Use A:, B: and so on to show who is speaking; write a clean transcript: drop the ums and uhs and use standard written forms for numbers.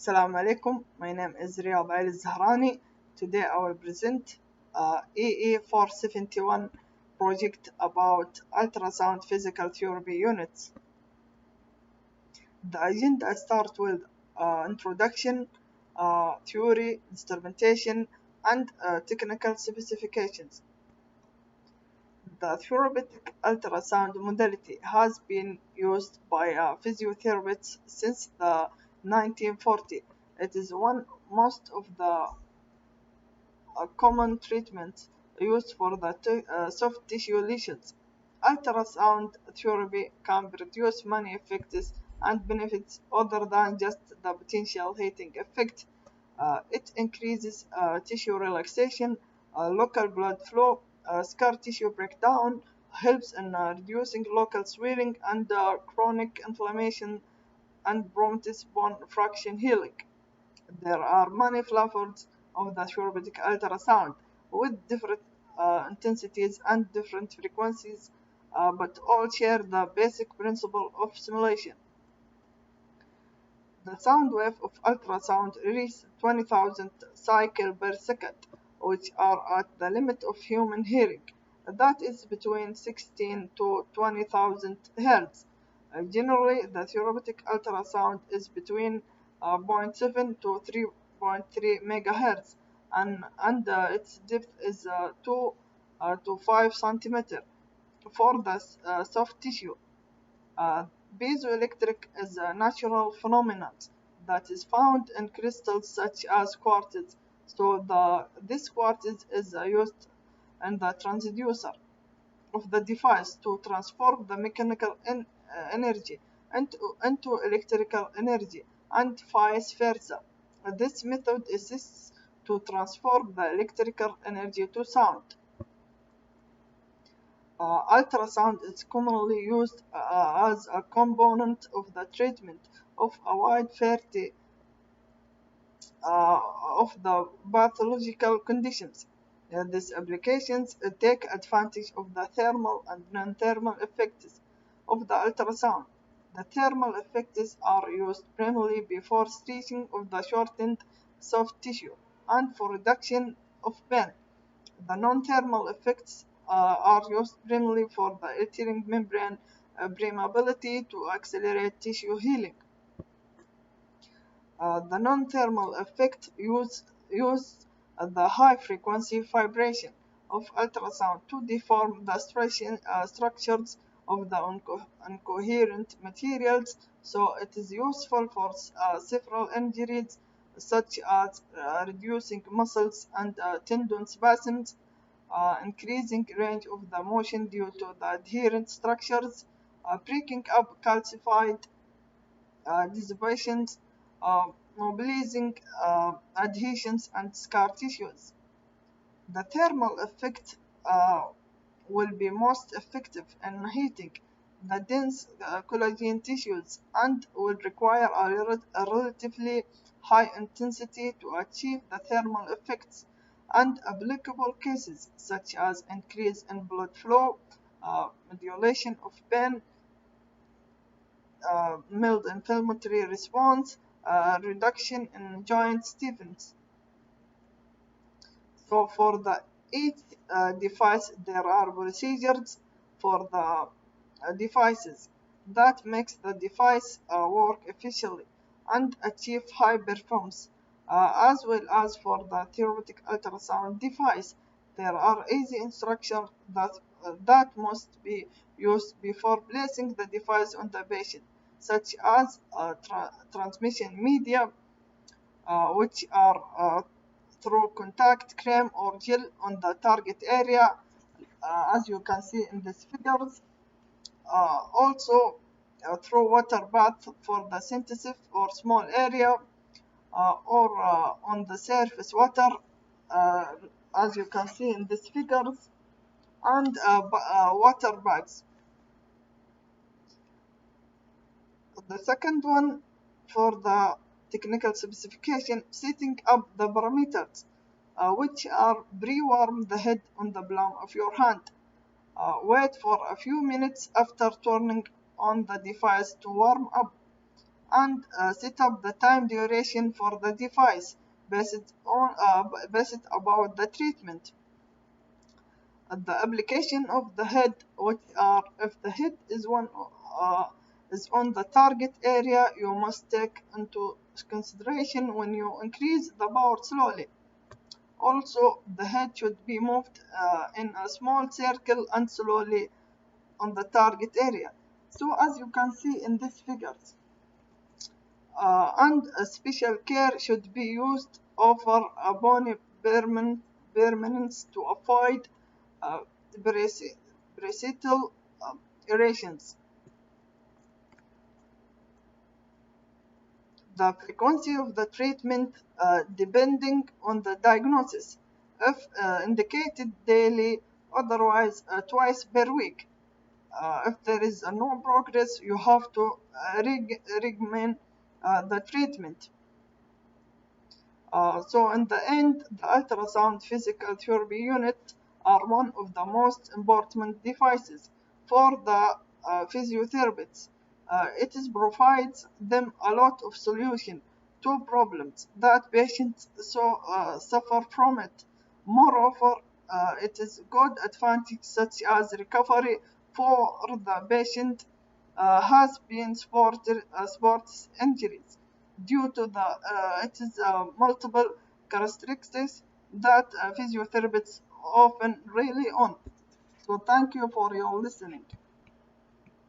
A: Assalamu alaikum. My name is Riyadh Alzahrani. Today I will present EE471 project about ultrasound physical theory units. The agenda starts with introduction, theory, instrumentation, and technical specifications. The therapeutic ultrasound modality has been used by physiotherapists since the 1940s. It is one most of the common treatments used for the soft tissue lesions. Ultrasound therapy can produce many effects and benefits other than just the potential heating effect. It increases tissue relaxation, local blood flow, scar tissue breakdown, helps in reducing local swelling and chronic inflammation, and promotes bone fraction healing. There are many flavors of the therapeutic ultrasound with different intensities and different frequencies, but all share the basic principle of simulation. The sound wave of ultrasound reaches 20,000 cycles per second, which are at the limit of human hearing. That is between 16 to 20,000 Hz. Generally, the therapeutic ultrasound is between zero point 0.7 to 3.3 MHz, and its depth is 2 to 5 centimeter. For the soft tissue, uh, piezoelectric is a natural phenomenon that is found in crystals such as quartz. So this quartz is used in the transducer of the device to transform the mechanical energy into electrical energy and vice versa. This method assists to transform the electrical energy to sound. Ultrasound is commonly used as a component of the treatment of a wide variety of the pathological conditions. These applications take advantage of the thermal and non-thermal effects of the ultrasound. The thermal effects are used primarily before stretching of the shortened soft tissue and for reduction of pain. The non-thermal effects are used primarily for the etheric membrane permeability to accelerate tissue healing. The non-thermal effect use the high-frequency vibration of ultrasound to deform the structures of the incoherent materials, so it is useful for several injuries such as reducing muscles and tendon spasms, increasing range of the motion due to the adherent structures, breaking up calcified dissipations, mobilizing adhesions and scar tissues. The thermal effect will be most effective in heating the dense collagen tissues and will require a relatively high intensity to achieve the thermal effects, and applicable cases such as increase in blood flow, modulation of pain, mild inflammatory response, reduction in joint stiffness. So for each device, there are procedures for the devices that makes the device work efficiently and achieve high performance. As well as for the therapeutic ultrasound device, there are easy instructions that must be used before placing the device on the patient, such as transmission media, which are through contact cream or gel on the target area, as you can see in these figures. Also, through water bath for the synthesis or small area, or on the surface water, uh, as you can see in these figures, and water bags. The second one, for the technical specification, setting up the parameters, which are pre-warm the head on the palm of your hand. Wait for a few minutes after turning on the device to warm up. and set up the time duration for the device based about the treatment. The application of the head, which are if the head is on the target area, you must take into consideration when you increase the power slowly. Also, the head should be moved in a small circle and slowly on the target area. So as you can see in these figures, and a special care should be used over a bony permanence to avoid uh, parasital irritations. The frequency of the treatment depending on the diagnosis. If indicated daily, otherwise twice per week. If there is no progress, you have to recommend the treatment. So in the end, the ultrasound physical therapy unit are one of the most important devices for the physiotherapists. Provides them a lot of solution to problems that patients suffer from it. Moreover, it is good advantage such as recovery for the patient has been sports injuries due to the it is multiple characteristics that physiotherapists often rely on. So thank you for your listening.